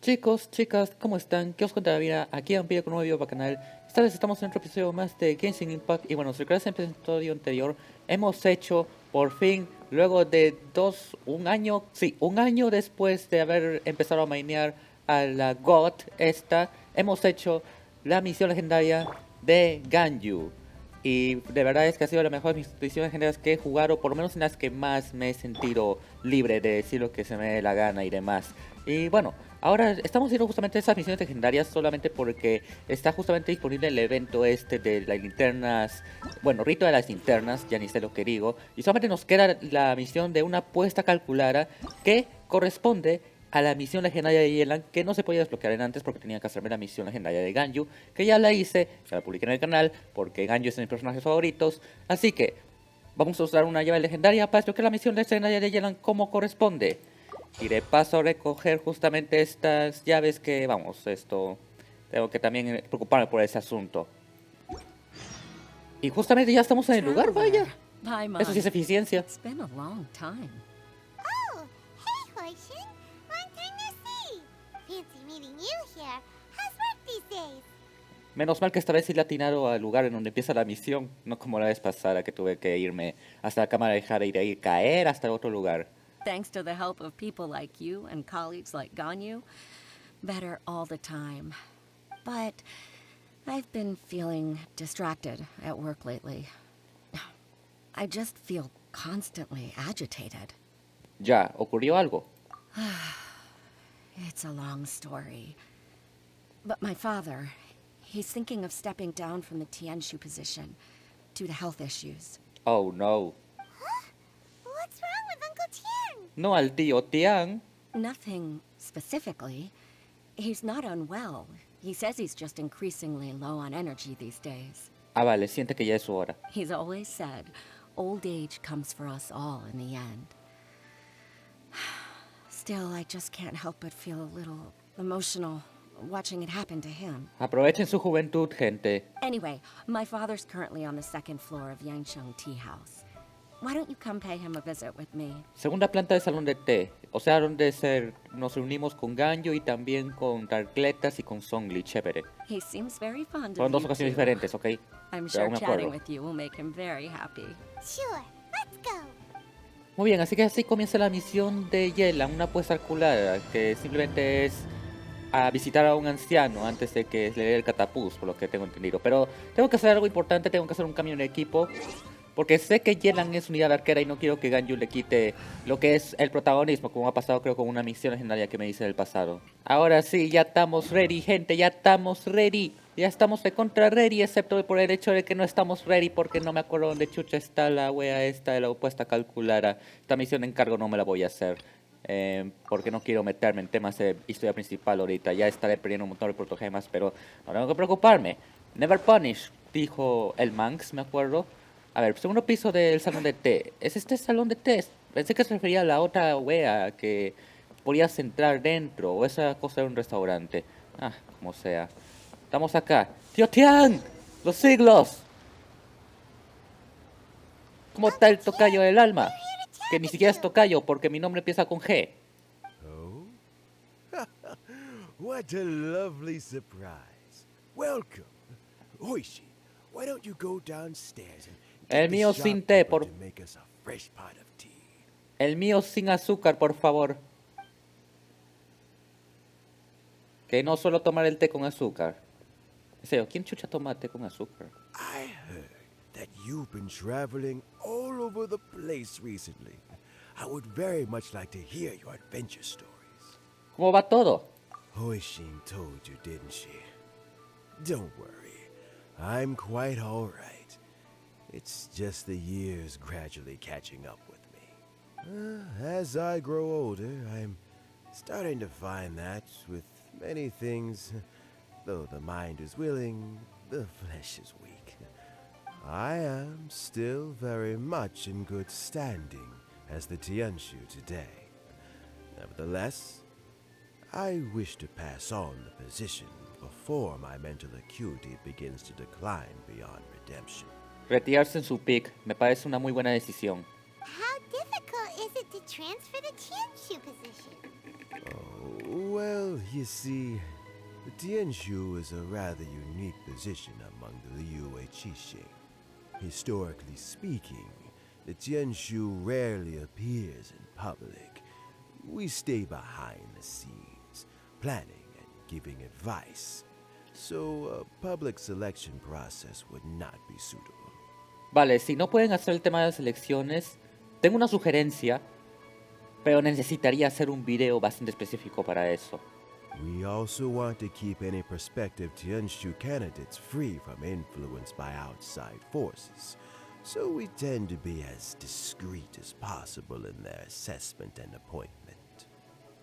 Chicos, chicas, ¿cómo están? ¿Qué os cuenta la vida? Aquí han pedido con un nuevo video para el canal. Esta vez estamos en otro episodio más de Genshin Impact. Y bueno, si recuerdas en el episodio anterior, hemos hecho, por fin, luego de un año después de haber empezado a minear a la God, hemos hecho la misión legendaria de Ganyu. Y de verdad es que ha sido la mejor de mis misiones legendarias que he jugado, o por lo menos en las que más me he sentido libre de decir lo que se me dé la gana y demás. Y bueno, ahora estamos haciendo justamente esas misiones legendarias solamente porque está justamente disponible el evento de las linternas, bueno, rito de las linternas, ya ni sé lo que digo. Y solamente nos queda la misión de una apuesta calculada que corresponde a la misión legendaria de Yelan, que no se podía desbloquear en antes porque tenía que hacerme la misión legendaria de Ganyu, que ya la hice, ya la publiqué en el canal, porque Ganyu es de mis personajes favoritos. Así que vamos a usar una llave legendaria para desbloquear la misión legendaria de Yelan como corresponde. Y de paso recoger justamente estas llaves que, vamos, tengo que también preocuparme por ese asunto. Y justamente ya estamos en el lugar, vaya. Eso sí es eficiencia. Menos mal que esta vez sí le he atinado al lugar en donde empieza la misión, no como la vez pasada que tuve que irme hasta la cámara de hara y de ahí caer hasta otro lugar. Thanks to the help of people like you and colleagues like Ganyu, better all the time. But I've been feeling distracted at work lately. I just feel constantly agitated. Ya, ¿ocurrió algo? It's a long story. But my father, he's thinking of stepping down from the Tianshu position due to health issues. Oh no. What's wrong with Uncle Tian? No al tío Tian. Nothing specifically. He's not unwell. He says he's just increasingly low on energy these days. Ah, vale, siente que ya es su hora. He's always said, old age comes for us all in the end. Still, I just can't help but feel a little emotional watching it happen to him. Aprovechen su juventud, gente. Anyway, my father's currently on the second floor of Yangsheng Tea House. Why don't you come pay him a visit with me? Segunda planta del salón de té, o sea, donde nos reunimos con Ganyu y también con Darkletas y con Songli, chévere. He seems very fond of Fueron dos you ocasiones too. diferentes, ¿ok? I'm Pero sure aún me chatting acuerdo. with you will make him very happy. Sure, let's go. Muy bien, así que así comienza la misión de Yelan, una apuesta calculada, que simplemente es a visitar a un anciano antes de que le dé el catapuz, por lo que tengo entendido. Pero tengo que hacer algo importante, tengo que hacer un cambio en el equipo, porque sé que Yelan es unidad arquera y no quiero que Ganyu le quite lo que es el protagonismo, como ha pasado creo con una misión legendaria que me hice en el pasado. Ahora sí, ya estamos ready, gente, ya estamos ready. Ya estamos de contra ready, excepto por el hecho de que no estamos ready porque no me acuerdo dónde chucha está la wea esta de la opuesta calculada. Esta misión de encargo no me la voy a hacer. Porque no quiero meterme en temas de historia principal ahorita. Ya estaré perdiendo un montón de protogemas, pero no tengo que preocuparme. Never punish, dijo el Manx, me acuerdo. A ver, segundo piso del salón de té. ¿Es este salón de té? Pensé que se refería a la otra wea que podías entrar dentro. O esa cosa de un restaurante. Ah, como sea. Estamos acá. ¡Tío Tian! ¡Los siglos! ¿Cómo está el tocayo del alma? Que ni siquiera es tocayo porque mi nombre empieza con G. Oh? What a lovely surprise. Welcome. Oishi, why don't you go downstairs and El get the mío sin té, shopkeeper por... to make us a fresh pot of tea. El mío sin azúcar, por favor. Que no suelo tomar el té con azúcar. En serio, ¿quién chucha toma té con azúcar? I heard that you've been traveling all over the place recently. I would very much like to hear your adventure stories. ¿Cómo va todo? Hoishin told you, didn't she? Don't worry. I'm quite all right. It's just the years gradually catching up with me. As I grow older, I'm starting to find that with many things, though the mind is willing, the flesh is weak. I am still very much in good standing as the Tianshu today. Nevertheless, I wish to pass on the position before my mental acuity begins to decline beyond redemption. Retirarse en su pick me parece una muy buena decisión. How difficult is it to transfer the Tianshu position? Oh, Well, you see, the Tianshu is a rather unique position among the Liyue Qixing. Historically speaking, the Tianshu rarely appears in public. We stay behind the scenes, planning and giving advice. So a public selection process would not be suitable. Vale, si no pueden hacer el tema de las elecciones, tengo una sugerencia, pero necesitaría hacer un video bastante específico para eso. We also want to keep any prospective Tianshu candidates free from influence by outside forces, so we tend to be as discreet as possible in their assessment and appointment.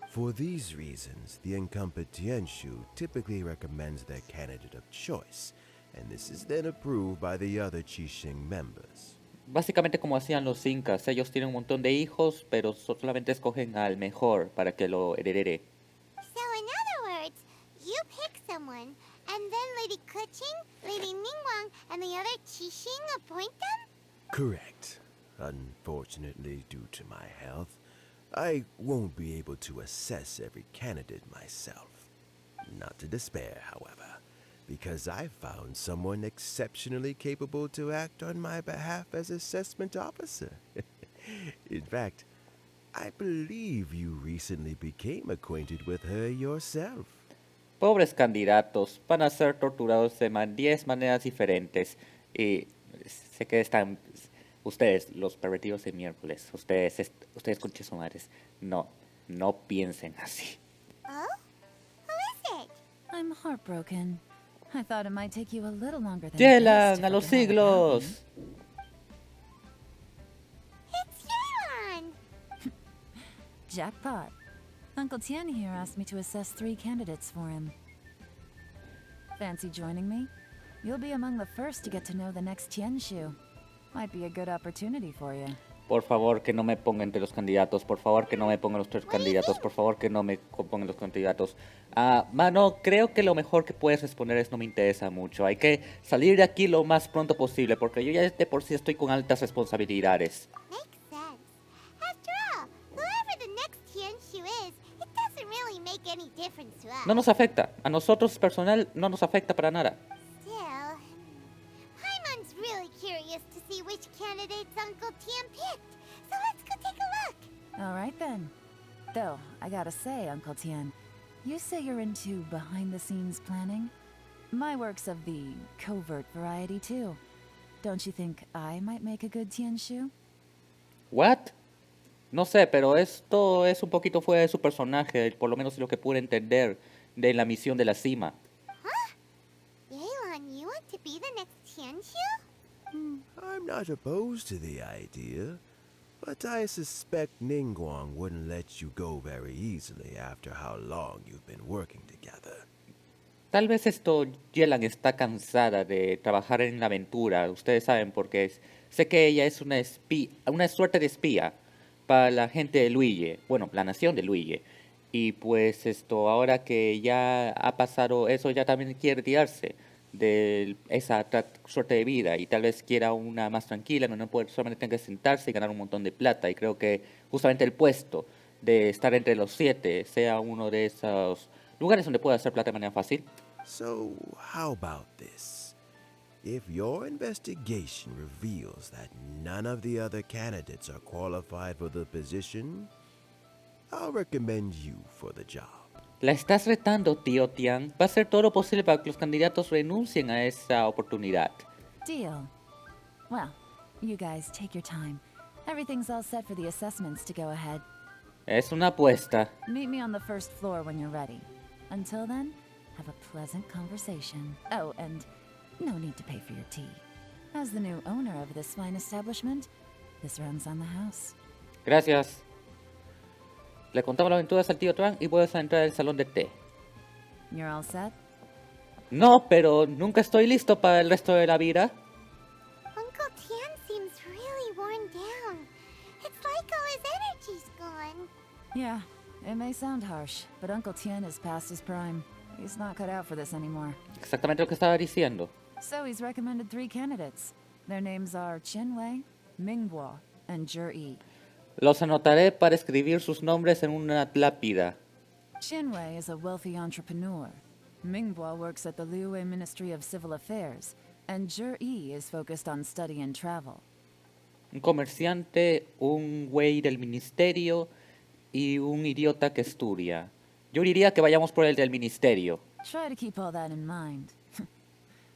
For these reasons, the incumbent Tianshu typically recommends their candidate of choice, and this is then approved by the other Qixing members. Básicamente como hacían los incas, ellos tienen un montón de hijos, pero solamente escogen al mejor para que lo herede. So in other words, you pick someone, and then Lady Keqing, Lady Ningguang, and the other Qixing appoint them? Correct. Unfortunately, due to my health, I won't be able to assess every candidate myself. Not to despair, however, because I found someone exceptionally capable to act on my behalf as assessment officer. In fact, I believe you recently became acquainted with her yourself. Pobres candidatos, van a ser torturados de 10 maneras diferentes. Y sé que están ustedes, los pervertidos de miércoles, ustedes conches su madres. No piensen así. Oh? Who is it? I'm heartbroken. I thought it might take you a little longer than Yelan, this a to los figure out about siglos. me. It's Yelan! Jackpot. Uncle Tien here asked me to assess 3 candidates for him. Fancy joining me? You'll be among the first to get to know the next Tianshu. Might be a good opportunity for you. Por favor, que no me pongan entre los candidatos. Por favor, que no me pongan los 3 candidatos. Por favor, que no me pongan los candidatos. Mano, creo que lo mejor que puedes responder es no me interesa mucho. Hay que salir de aquí lo más pronto posible, porque yo ya de por sí estoy con altas responsabilidades. Makes sense. After all, whoever the next Tianshu is, it doesn't really make any difference to us. No nos afecta. A nosotros, personal, no nos afecta para nada. Still, Paimon's really curious to see which candidates Uncle Tien picked. So let's go take a look. All right then. Though, I gotta say, Uncle Tien, you say you're into behind-the-scenes planning? My work's of the covert variety too. Don't you think I might make a good Tianshu? ¿What? No sé, pero esto es un poquito fuera de su personaje, por lo menos lo que pude entender de la misión de la cima. Yelan, you want to be the next Tianshu? I'm not opposed to the idea, but I suspect Ningguang wouldn't let you go very easily after how long you've been working together. Tal vez Yelan está cansada de trabajar en la aventura. Ustedes saben porque sé que ella es una espía, una suerte de espía para la gente de Liyue, bueno, la nación de Liyue. Y pues ahora que ya ha pasado eso, ya también quiere retirarse de esa suerte de vida y tal vez quiera una más tranquila, donde no puede, solamente tenga que sentarse y ganar un montón de plata. Y creo que justamente el puesto de estar entre los 7 sea uno de esos lugares donde pueda hacer plata de manera fácil. So, how about this? If your investigation reveals that none of the other candidates are qualified for the position, I'll recommend you for the job. La estás retando, tío Tian. Va a hacer todo lo posible para que los candidatos renuncien a esa oportunidad. Deal. Well, you guys take your time. Everything's all set for the assessments to go ahead. Es una apuesta. Meet me on the first floor when you're ready. Until then, have a pleasant conversation. Oh, and no need to pay for your tea. As the new owner of this fine establishment, this runs on the house. Gracias. Le contamos las aventuras al tío Tran y puedes entrar al salón de té. You're all set? No, pero nunca estoy listo para el resto de la vida. Uncle Tien seems really worn down. It's like all his energy's gone. Yeah, it may sound harsh, but Uncle Tien is past his prime. He's not cut out for this anymore. Exactamente lo que estaba diciendo. So he's recommended 3 candidates. Their names are Qin Wei, Mingguo, and Zhi Yi. Los anotaré para escribir sus nombres en una lápida. Qianwei is a wealthy entrepreneur. Mingbua works at the Liyue Ministry of Civil Affairs, and Zhi is focused on study and travel. Un comerciante, un güey del ministerio y un idiota que estudia. Yo diría que vayamos por el del ministerio. Try to keep all that in mind.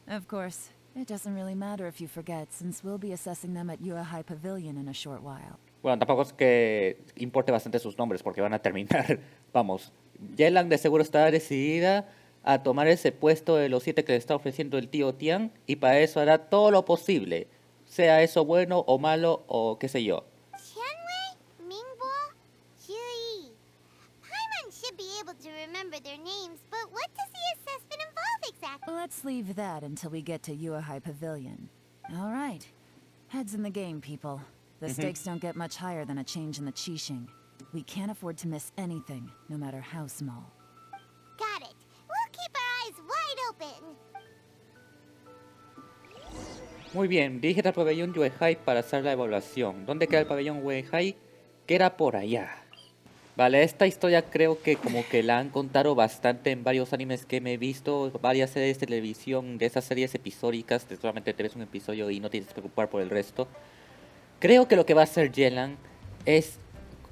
Of course, it doesn't really matter if you forget, since we'll be assessing them at Yuehai Pavilion in a short while. Bueno, tampoco es que importe bastante sus nombres porque van a terminar. Vamos, Yelan de seguro está decidida a tomar ese puesto de los 7 que le está ofreciendo el tío Tian y para eso hará todo lo posible, sea eso bueno o malo o qué sé yo. Qianwei, Mingbo, Zhi. Paimon should be able to remember their names, but what does the assessment involve exactly? Let's leave that until we get to Yuehai Pavilion. All right. Heads in the game, people. The stakes don't get much higher than a change in the Qixing. We can't afford to miss anything, no matter how small. Got it. We'll keep our eyes wide open. Muy bien, dirígete al pabellón Yuehai para hacer la evaluación. ¿Dónde queda el pabellón Yuehai? Queda por allá. Vale, esta historia creo que como que la han contado bastante en varios animes que me he visto, varias series de televisión, de esas series episódicas, de solamente te ves un episodio y no tienes que preocupar por el resto. Creo que lo que va a hacer Yelan es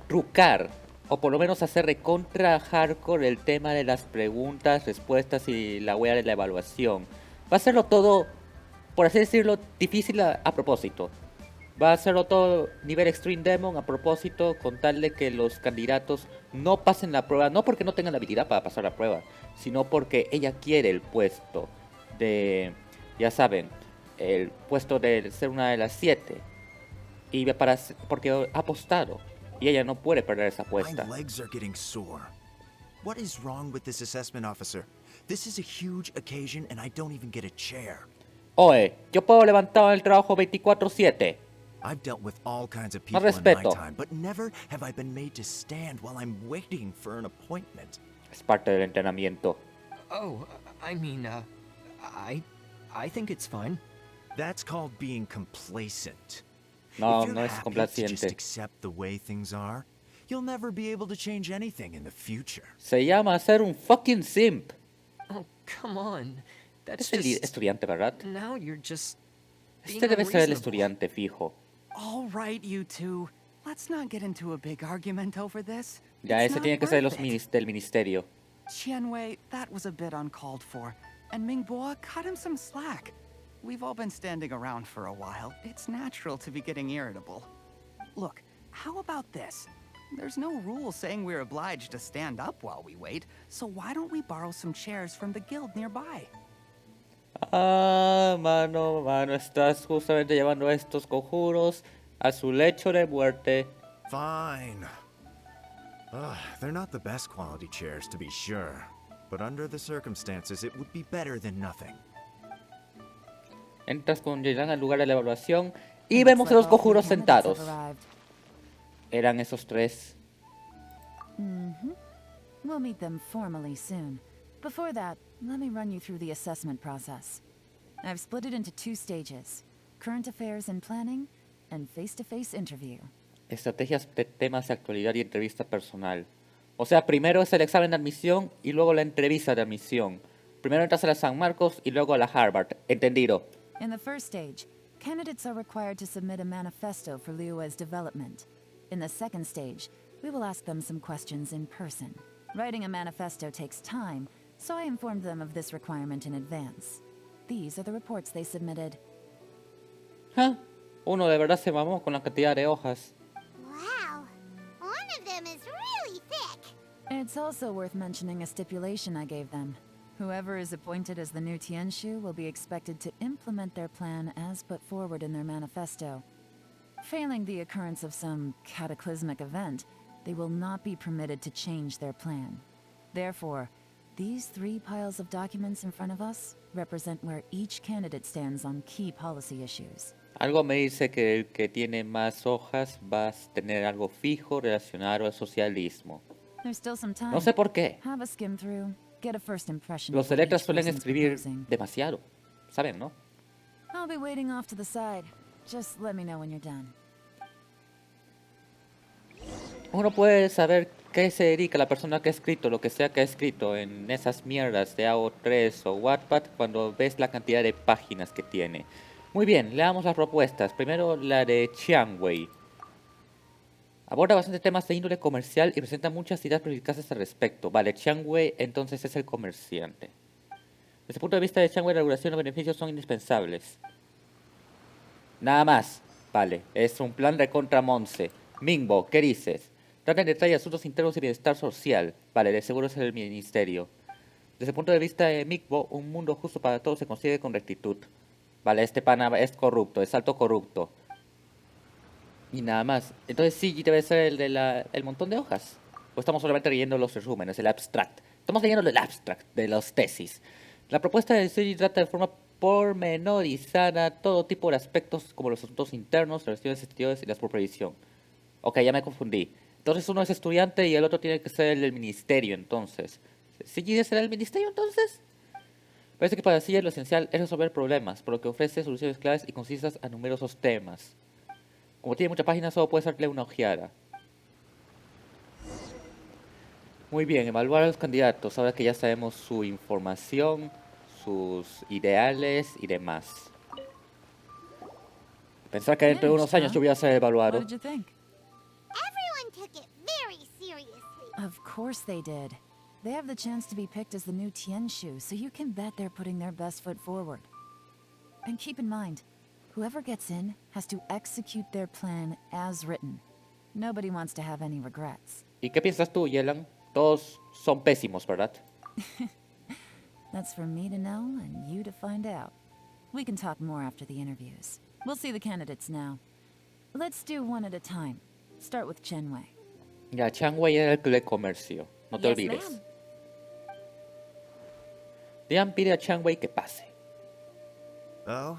trucar, o por lo menos hacer recontra hardcore el tema de las preguntas, respuestas y la wea de la evaluación. Va a hacerlo todo, por así decirlo, difícil a propósito. Va a hacerlo todo nivel Extreme Demon a propósito, con tal de que los candidatos no pasen la prueba, no porque no tengan la habilidad para pasar la prueba, sino porque ella quiere el puesto de, ya saben, el puesto de ser una de las 7. Y porque ha apostado, y ella no puede perder esa apuesta. My legs are getting sore. What is wrong with this assessment officer? This is a huge occasion and I don't even get a chair. Oye, yo puedo levantar el trabajo 24/7. I've dealt with all kinds of people in my respeto. time, but never have I been made to stand while I'm waiting for an appointment. Es parte del entrenamiento. Oh, I mean, I think it's fine. That's called being complacent. No, If you're no es happy to just complaciente. accept the way things are, you'll never be able to change anything in the future. Se llama ser un fucking simp. Oh, come on. That's Es el just... estudiante, ¿verdad? Now you're just being Este debe ser el unreasonable. estudiante fijo. All right, you two. Let's not get into a big argument over this. Ya, It's ese not tiene que ser worth los it. del ministerio. Qianwei, that was a bit uncalled for. And Mingbo, cut him some slack. We've all been standing around for a while. It's natural to be getting irritable. Look, how about this? There's no rule saying we're obliged to stand up while we wait, so why don't we borrow some chairs from the guild nearby? Ah, mano, estás justamente llevando a estos conjuros a su lecho de muerte. Fine. They're not the best quality chairs, to be sure. But under the circumstances, it would be better than nothing. Entras con Yelan al lugar de la evaluación y Looks vemos a like los all three conjuros candidates sentados. have arrived. Eran esos 3. We'll meet them formally soon. Before that, let me run you through the assessment process. I've split it into 2 stages: current affairs and planning, and face-to-face interview. Estrategias de temas de actualidad y entrevista personal. O sea, primero es el examen de admisión y luego la entrevista de admisión. Primero entras a la San Marcos y luego a la Harvard. ¿Entendido? In the first stage, candidates are required to submit a manifesto for Liyue's development. In the second stage, we will ask them some questions in person. Writing a manifesto takes time, so I informed them of this requirement in advance. These are the reports they submitted. ¿Ah? Uno de verdad se mamó con la cantidad de hojas. Wow. One of them is really thick. It's also worth mentioning a stipulation I gave them. Whoever is appointed as the new Tianshu will be expected to implement their plan as put forward in their manifesto. Failing the occurrence of some cataclysmic event, they will not be permitted to change their plan. Therefore, these 3 piles of documents in front of us represent where each candidate stands on key policy issues. Algo me dice que el que tiene más hojas va a tener algo fijo relacionado al socialismo. There's still some time. No sé por qué. Have a skim through. Get a first impression Los of what electras each suelen person's escribir proposing. demasiado. ¿Saben, no? I'll be waiting off to the side. Just let me know when you're done. Uno puede saber qué se dedica la persona que ha escrito lo que sea que ha escrito en esas mierdas de AO3 o Wattpad cuando ves la cantidad de páginas que tiene. Muy bien, leamos las propuestas. Primero la de Chiangwei. Aborda bastantes temas de índole comercial y presenta muchas ideas perspicaces al respecto. Vale, Chiangwei entonces es el comerciante. Desde el punto de vista de Chiangwei, la regulación y los beneficios son indispensables. Nada más. Vale, es un plan de contra Monse. Mingbo, ¿qué dices? Trata en detalle asuntos internos y bienestar social. Vale, de seguro es el ministerio. Desde el punto de vista de Mingbo, un mundo justo para todos se consigue con rectitud. Vale, este pana es corrupto, es alto corrupto. Y nada más. Entonces sí, debe ser el de el montón de hojas. O estamos solamente leyendo los resúmenes, el abstract. Estamos leyendo el abstract de las tesis. La propuesta de Seiji trata de forma pormenorizada todo tipo de aspectos como los asuntos internos, las relaciones exteriores y las por previsión. Ok, ya me confundí. Entonces uno es estudiante y el otro tiene que ser el del ministerio, entonces. ¿Seiji será el ministerio, entonces? Parece que para Seiji lo esencial es resolver problemas, por lo que ofrece soluciones claras y concisas a numerosos temas. Como tiene muchas páginas, solo puedes darle una ojeada. Muy bien, evaluar a los candidatos, ahora que ya sabemos su información, sus ideales y demás. Pensar que dentro de unos años yo voy a ser What evaluado. did you think? Everyone took it very seriously. Of course they did. They have the chance to be picked as the new Tianshu, so you can bet they're putting their best foot forward. And keep in mind, whoever gets in has to execute their plan as written. Nobody wants to have any regrets. ¿Y qué piensas tú, Yelan? Todos son pésimos, ¿verdad? That's for me to know and you to find out. We can talk more after the interviews. We'll see the candidates now. Let's do one at a time. Start with Chenwei. Ya, Changwei era el de comercio. No te Yes, olvides. ma'am. Dian pide a Changwei que pase. Oh?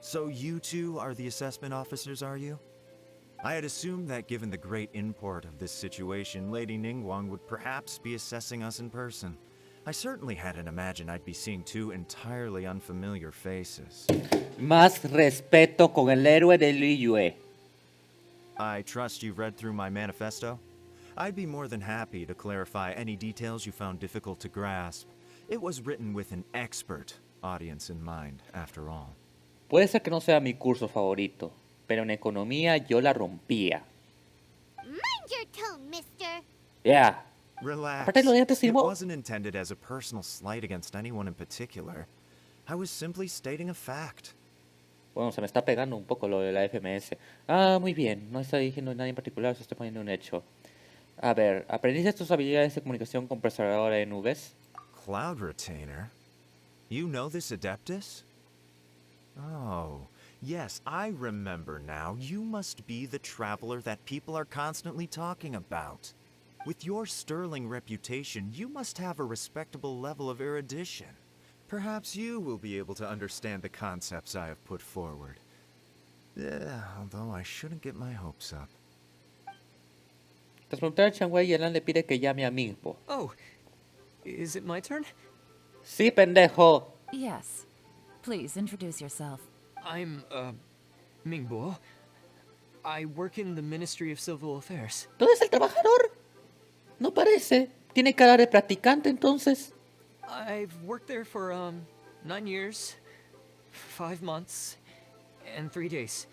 So you two are the assessment officers, are you? I had assumed that given the great import of this situation, Lady Ningguang would perhaps be assessing us in person. I certainly hadn't imagined I'd be seeing two entirely unfamiliar faces. Más respeto con el héroe de Liyue. I trust you've read through my manifesto? I'd be more than happy to clarify any details you found difficult to grasp. It was written with an expert audience in mind, after all. Puede ser que no sea mi curso favorito, pero en economía yo la rompía. Mind your tone, mister. Yeah. Relax. Aparte lo de antes, It Simo. wasn't intended as a personal slight against anyone in particular. I was simply stating a fact. Bueno, se me está pegando un poco lo de la FMS. Ah, muy bien. No está diciendo nada en particular, se está poniendo un hecho. A ver, ¿aprendiste tus habilidades de comunicación con procesadora de nubes? Cloud Retainer? You know this Adeptus? Oh, yes, I remember now. You must be the traveler that people are constantly talking about. With your sterling reputation, you must have a respectable level of erudition. Perhaps you will be able to understand the concepts I have put forward. Although I shouldn't get my hopes up. Tras preguntar a Changwei, Yelan le pide que llame a Mingbo. Oh, is it my turn? Sí, pendejo. Yes. Please introduce yourself. I'm, Mingbo. I work in the Ministry of Civil Affairs. ¿Dónde es el trabajador? No parece. Tiene cara de practicante, entonces. I've worked there for, 9 years, 5 months, and 3 days.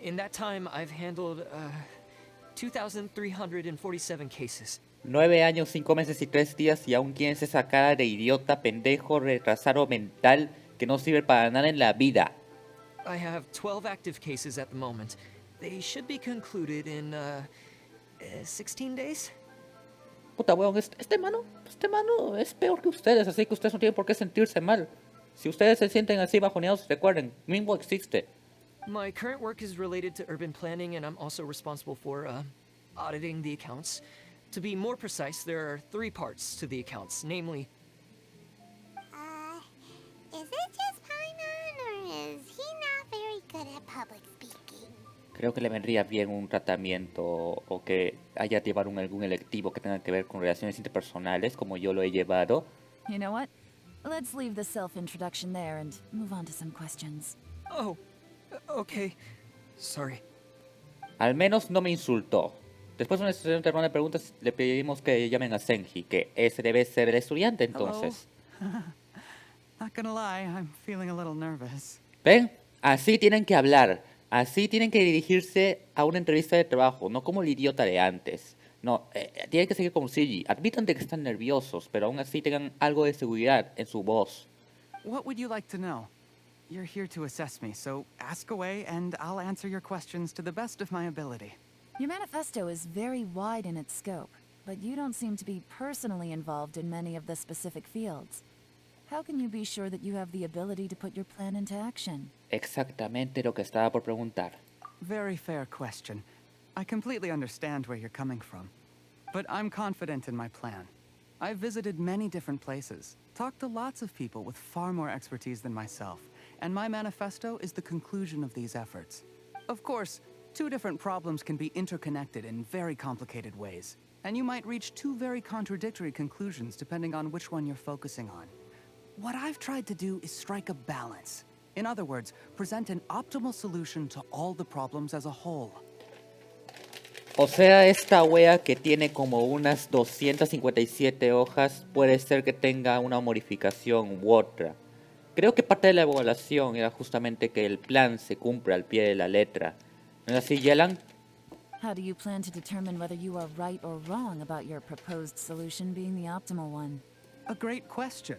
In that time, I've handled, 2,347 cases. 9 años, 5 meses y 3 días y aún tienes esa cara de idiota, pendejo, retrasado mental que no sirve para nada en la vida. I have 12 active cases at the moment. They should be concluded in, 16 days? Puta weón, este mano es peor que ustedes, así que ustedes no tienen por qué sentirse mal. Si ustedes se sienten así bajoneados, recuerden, Mingbo existe. My current work is related to urban planning, and I'm also responsible for, auditing the accounts. To be more precise, there are 3 parts to the accounts, namely... Is it just Paimon, or is he not very good at public speaking? Creo que le vendría bien un tratamiento o que haya llevado algún electivo que tenga que ver con relaciones interpersonales, como yo lo he llevado. You know what? Let's leave the self-introduction there and move on to some questions. Oh, okay. Sorry. Al menos no me insultó. Después de una excelente ronda de preguntas, le pedimos que llamen a Senji, que ese debe ser el estudiante entonces. Not gonna lie, I'm feeling a little nervous. ¿Ven? Así tienen que hablar. Así tienen que dirigirse a una entrevista de trabajo, no como el idiota de antes. No, tienen que seguir como Sigi. Admitan de que están nerviosos, pero aún así tengan algo de seguridad en su voz. What would you like to know? You're here to assess me, so ask away and I'll answer your questions to the best of my ability. Your manifesto is very wide in its scope, but you don't seem to be personally involved in many of the specific fields. How can you be sure that you have the ability to put your plan into action? Exactamente lo que estaba por preguntar. Very fair question. I completely understand where you're coming from. But I'm confident in my plan. I've visited many different places, talked to lots of people with far more expertise than myself, and my manifesto is the conclusion of these efforts. Of course, two different problems can be interconnected in very complicated ways, and you might reach two very contradictory conclusions depending on which one you're focusing on. What I've tried to do is strike a balance. In other words, present an optimal solution to all the problems as a whole. O sea, esta wea que tiene como unas 257 hojas puede ser que tenga una modificación u otra. Creo que parte de la evaluación era justamente que el plan se cumpla al pie de la letra. ¿No es así, Yelan? How do you plan to determine whether you are right or wrong about your proposed solution being the optimal one? A great question.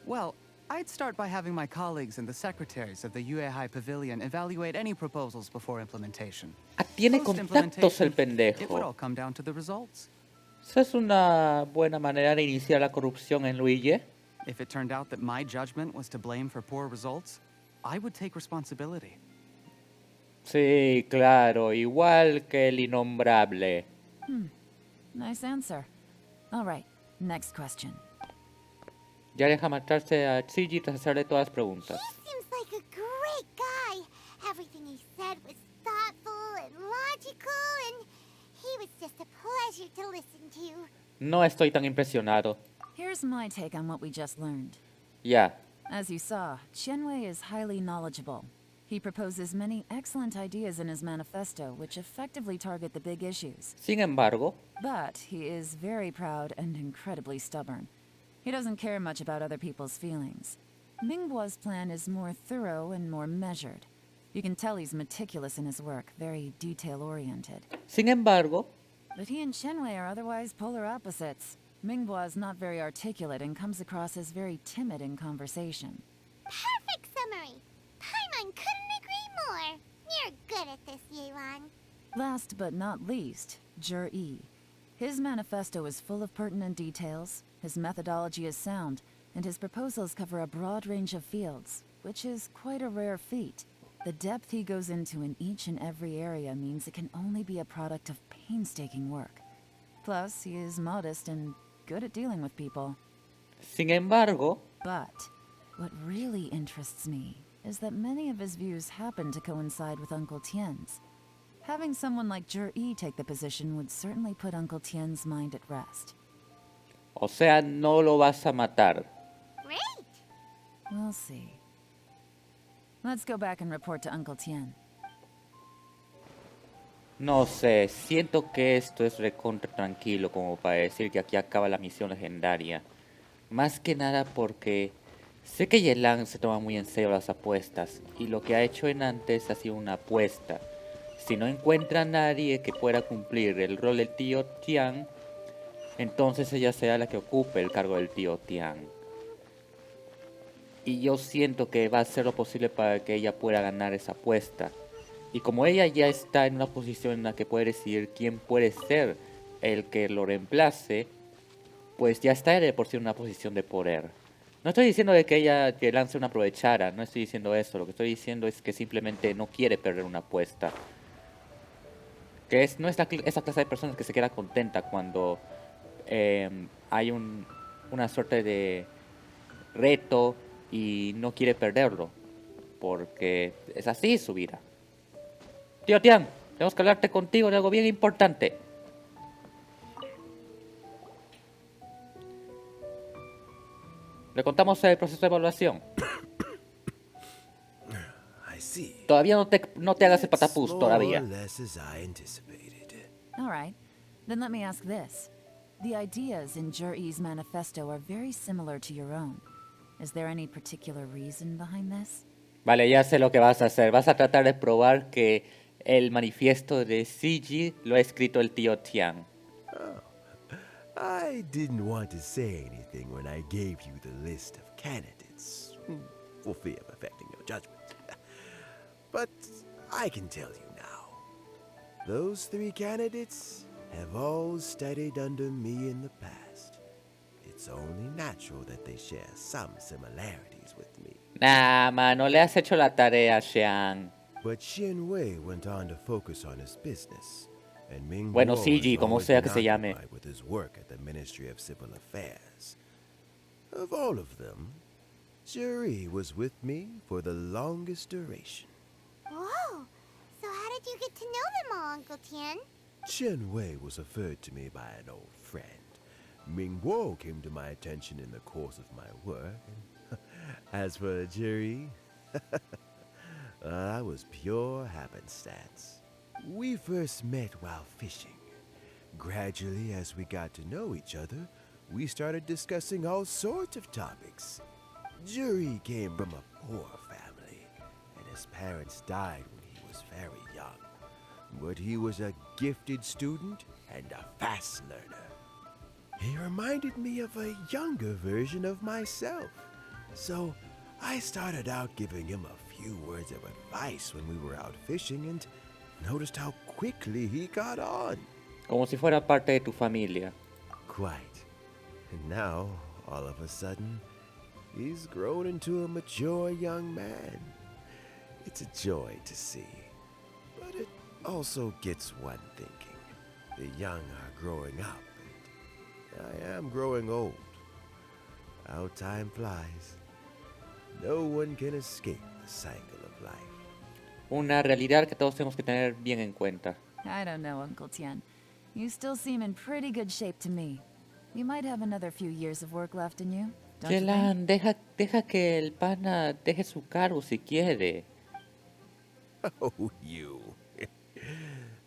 Well, I'd start by having my colleagues and the secretaries of the Yuehai Pavilion evaluate any proposals before implementation. Tiene contactos el It would pendejo. all come down to the results. ¿Esa es una buena manera de iniciar la corrupción en Liyue? If it turned out that my judgment was to blame for poor results, I would take responsibility. Sí, claro, igual que el innombrable. Nice answer. All right, next question. Ya deja marcharse a Chiji tras hacerle todas las preguntas. He seems like a great guy. Everything he said was thoughtful and logical, and he was just a pleasure to listen to. No estoy tan impresionado. Here's my take on what we just learned. Ya. As you saw, Qianwei is highly knowledgeable. He proposes many excellent ideas in his manifesto, which effectively target the big issues. Sin embargo, But he is very proud and incredibly stubborn. He doesn't care much about other people's feelings. Mingbo's plan is more thorough and more measured. You can tell he's meticulous in his work, very detail-oriented. sin embargo, But he and Qianwei are otherwise polar opposites. Mingbo is not very articulate and comes across as very timid in conversation. Perfect summary. Paimon couldn't agree more. You're good at this, Yelan. Last but not least, Jur-E. His manifesto is full of pertinent details, his methodology is sound, and his proposals cover a broad range of fields, which is quite a rare feat. The depth he goes into in each and every area means it can only be a product of painstaking work. Plus, he is modest and good at dealing with people. sin embargo, But what really interests me is that many of his views happen to coincide with Uncle Tien's. Having someone like Jur-E take the position would certainly put Uncle Tien's mind at rest. o sea, no lo vas a matar. Great. We'll see. Let's go back and report to Uncle Tien. No sé, siento que esto es recontra tranquilo como para decir que aquí acaba la misión legendaria. Más que nada porque sé que Yelan se toma muy en serio las apuestas y lo que ha hecho en antes ha sido una apuesta. Si no encuentra a nadie que pueda cumplir el rol del tío Tian, entonces ella será la que ocupe el cargo del tío Tian. Y yo siento que va a hacer lo posible para que ella pueda ganar esa apuesta. Y como ella ya está en una posición en la que puede decidir quién puede ser el que lo reemplace, pues ya está de por sí en una posición de poder. No estoy diciendo de que ella que lance una aprovechara, no estoy diciendo eso. Lo que estoy diciendo es que simplemente no quiere perder una apuesta. Que es, no es esa clase de personas que se queda contenta cuando hay una suerte de reto y no quiere perderlo. Porque es así su vida. Tío Tian, tenemos que hablarte contigo de algo bien importante. Le contamos el proceso de evaluación. I see. Todavía no te hagas el patapús, More todavía. or less as I anticipated. All right. Then let me ask this. The ideas in Jur-E's manifesto are very similar to your own. Is there any particular reason behind this? Vale, ya sé lo que vas a hacer. Vas a tratar de probar que el manifiesto de CG lo ha escrito el tío Tian. I didn't want to say anything when I gave you the list of candidates, for fear of affecting your judgment. But I can tell you now. Those 3 candidates have all studied under me in the past. It's only natural that they share some similarities with me. Nah, mano, le has hecho la tarea, Xiang. But Xin Wei went on to focus on his business, and Ming Bueno, Guo CG, has como always sea been que se llame. occupied with his work at the Ministry of Civil Affairs. Of all of them, Juri was with me for the longest duration. Whoa! So how did you get to know them all, Uncle Tian? Chen Wei was referred to me by an old friend. Ming Guo came to my attention in the course of my work. And as for Juri, that was pure happenstance. We first met while fishing. Gradually, as we got to know each other, we started discussing all sorts of topics. Juri came from a poor family, and his parents died when he was very young. But he was a gifted student and a fast learner. He reminded me of a younger version of myself. So I started out giving him a few words of advice when we were out fishing and noticed how quickly he got on. Como si fuera parte de tu familia. Quite. And now, all of a sudden, he's grown into a mature young man. It's a joy to see. But it also gets one thinking. The young are growing up, and I am growing old. How time flies. No one can escape the cycle of life. Una realidad que todos tenemos que tener bien en cuenta. I don't know, Uncle Tian. You still seem in pretty good shape to me. You might have another few years of work left in you, don't you think? Yelan, deja que el pana deje su cargo si quiere. Oh, you.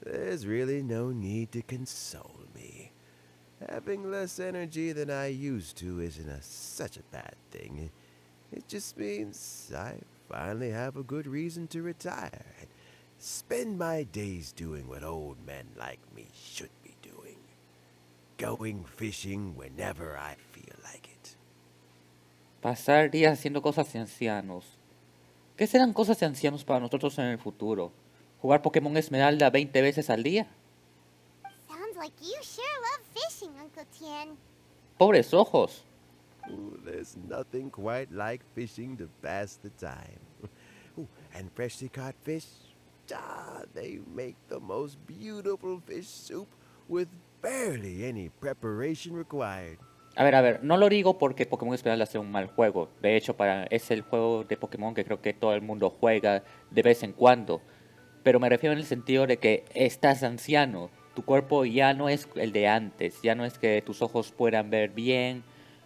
There's really no need to console me. Having less energy than I used to isn't such a bad thing. It just means I finally have a good reason to retire and spend my days doing what old men like me should be doing. Going fishing whenever I feel like it. Pasar días haciendo cosas de ancianos. ¿Qué serán cosas de ancianos para nosotros en el futuro? ¿Jugar Pokémon Esmeralda 20 veces al día? Sounds like you sure love fishing, Uncle Tian. Pobres ojos. Ooh, there's nothing quite like fishing to pass the time. Ooh, and freshly caught fish, they make the most beautiful fish soup with barely any preparation required. A ver, no lo digo porque Pokémon Esmeralda sea un mal juego. De hecho, es el juego de Pokémon que creo que todo el mundo juega de vez en cuando. Pero me refiero en el sentido de que estás anciano. Tu cuerpo ya no es el de antes. Ya no es que tus ojos puedan ver bien.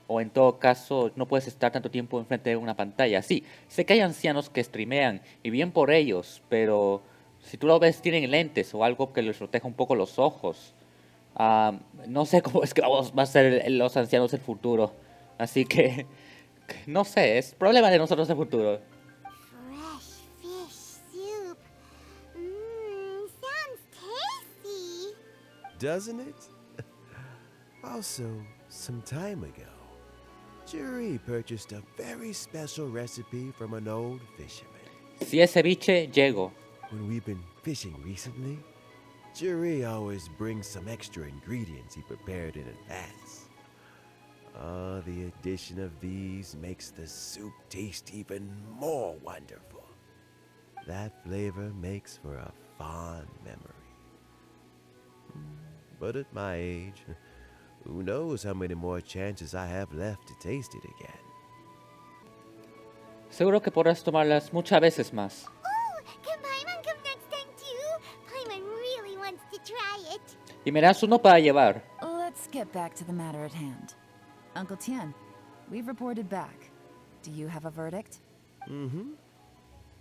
O en todo caso, no puedes estar tanto tiempo enfrente de una pantalla. Sí, sé que hay ancianos que streamean. Y bien por ellos. Pero si tú lo ves, tienen lentes o algo que les proteja un poco los ojos. No sé cómo es que va a ser los ancianos del futuro. Así que, no sé, es problema de nosotros del futuro. Fresh fish soup. Sounds tasty. Doesn't it? Also, some time ago, Juri purchased a very special recipe from an old fisherman. Si es ceviche, llego. When we've been fishing recently, Juri always brings some extra ingredients he prepared in advance. The addition of these makes the soup taste even more wonderful. That flavor makes for a fond memory. But at my age, who knows how many more chances I have left to taste it again. Seguro que podrás tomarlas muchas veces más. Oh, can Paimon come next time too? Paimon really wants to try it. Y me das uno para llevar. Let's get back to the matter at hand. Uncle Tian, we've reported back. Do you have a verdict?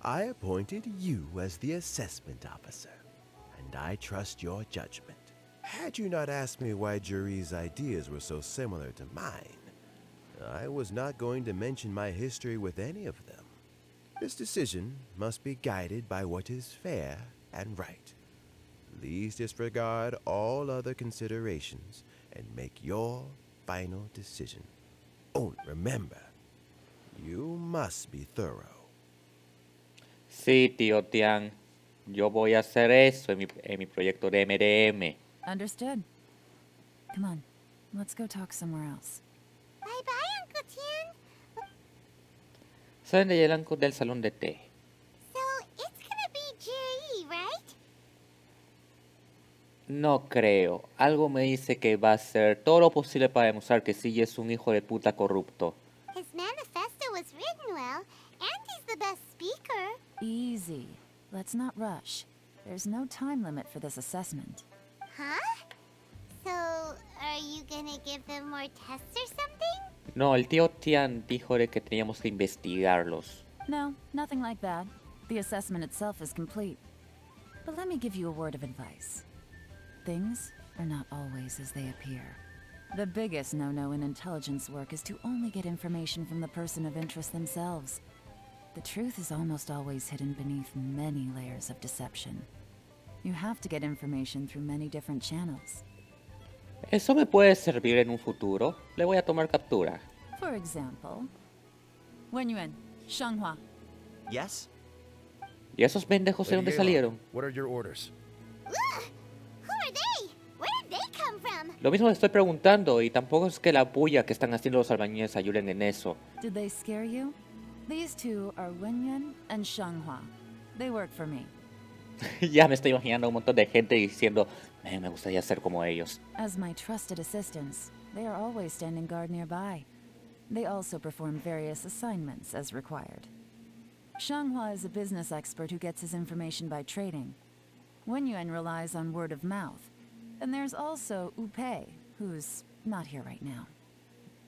I appointed you as the assessment officer, and I trust your judgment. Had you not asked me why Juri's ideas were so similar to mine, I was not going to mention my history with any of them. This decision must be guided by what is fair and right. Please disregard all other considerations and make your final decision. Oh, remember, you must be thorough. Sí, tío Tian. Yo voy a hacer eso en mi proyecto de MDM. Understood. Come on, let's go talk somewhere else. Bye-bye, Uncle Tian. Salen de Yelan del salón de té. So, it's gonna be Jerry, right? No creo. Algo me dice que va a hacer todo lo posible para demostrar que sí es un hijo de puta corrupto. His manifesto was written well, and he's the best speaker. Easy. Let's not rush. There's no time limit for this assessment. Huh? So, are you gonna give them more tests or something? No, el tío Tian dijo de que teníamos que investigarlos. No, nothing like that. The assessment itself is complete. But let me give you a word of advice. Things are not always as they appear. The biggest no-no in intelligence work is to only get information from the person of interest themselves. The truth is almost always hidden beneath many layers of deception. You have to get information through many different channels. ¿Eso me puede servir en un futuro? Le voy a tomar captura. For example, Wenyuan, Shanghua. Yes? ¿Y esos pendejos de dónde salieron? What are your orders? Ugh! Who are they? Where did they come from? Lo mismo le estoy preguntando y tampoco es que la bulla que están haciendo los albañiles ayuden en eso. Did they scare you? These two are Wenyuan and Shanghua. They work for me. Ya me estoy imaginando un montón de gente diciendo, me gustaría ser como ellos. As my trusted assistants, they are always standing guard nearby. They also perform various assignments as required. Shanghua is a business expert who gets his information by trading. Wenyuan relies on word of mouth. And there's also Upei, who's not here right now.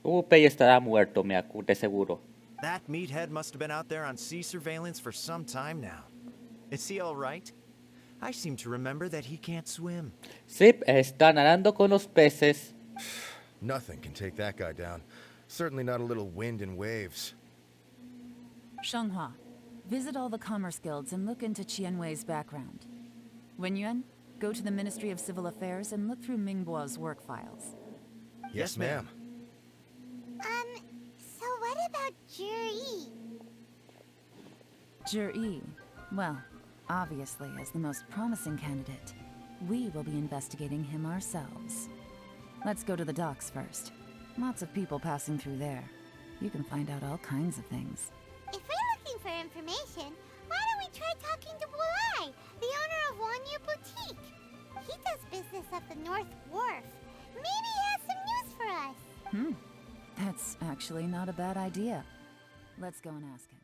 Upei estará muerto, de seguro. That meathead must have been out there on sea surveillance for some time now. Is he all right? I seem to remember that he can't swim. Sí, está nadando con los peces. Nothing can take that guy down. Certainly not a little wind and waves. Shanghua, visit all the commerce guilds and look into Qianwei's background. Wenyuan, go to the Ministry of Civil Affairs and look through Mingbo's work files. Yes, ma'am. So what about Jerry? Zhi, well, obviously as the most promising candidate, we will be investigating him ourselves. Let's go to the docks first. Lots of people passing through there. You can find out all kinds of things. If we're looking for information, why don't we try talking to Boai, the owner of Wanyu Boutique? He does business at the North Wharf. Maybe he has some news for us. That's actually not a bad idea. Let's go and ask him.